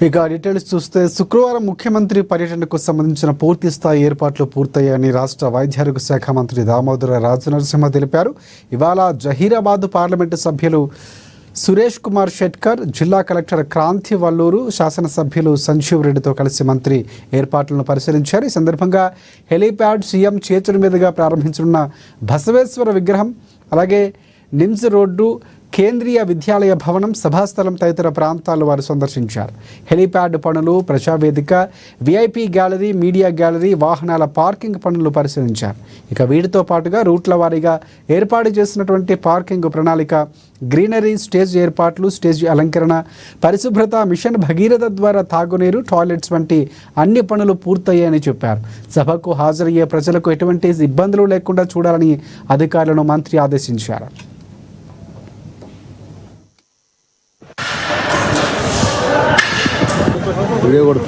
ఇక డీటెయిల్స్ చూస్తే శుక్రవారం ముఖ్యమంత్రి పర్యటనకు సంబంధించిన పూర్తి స్థాయి ఏర్పాట్లు పూర్తయ్యాయని రాష్ట్ర వైద్యారోగ్య శాఖ మంత్రి దామోదర రాజనరసింహ తెలిపారు. ఇవాళ జహీరాబాద్ పార్లమెంటు సభ్యులు సురేష్ కుమార్ షెట్కర్, జిల్లా కలెక్టర్ క్రాంతి వల్లూరు, శాసనసభ్యులు సంజీవ్ రెడ్డితో కలిసి మంత్రి ఏర్పాట్లను పరిశీలించారు. ఈ సందర్భంగా హెలీప్యాడ్ సీఎం చేతుల మీదుగా ప్రారంభించనున్న బసవేశ్వర విగ్రహం, అలాగే నిమ్స్ రోడ్డు, కేంద్రీయ విద్యాలయ భవనం, సభాస్థలం తదితర ప్రాంతాలు వారు సందర్శించారు. హెలీప్యాడ్ పనులు, Prajavedika, VIP gallery, media gallery, వాహనాల పార్కింగ్ పనులు పరిశీలించారు. ఇక వీటితో పాటుగా రూట్ల వారీగా ఏర్పాటు చేసినటువంటి పార్కింగ్ ప్రణాళిక, గ్రీనరీ, స్టేజ్ ఏర్పాట్లు, స్టేజ్ అలంకరణ, పరిశుభ్రత, మిషన్ భగీరథ ద్వారా తాగునీరు, టాయిలెట్స్ వంటి అన్ని పనులు పూర్తయ్యాయని చెప్పారు. సభకు హాజరయ్యే ప్రజలకు ఎటువంటి ఇబ్బందులు లేకుండా చూడాలని అధికారులను మంత్రి ఆదేశించారు. వీడియో కూడా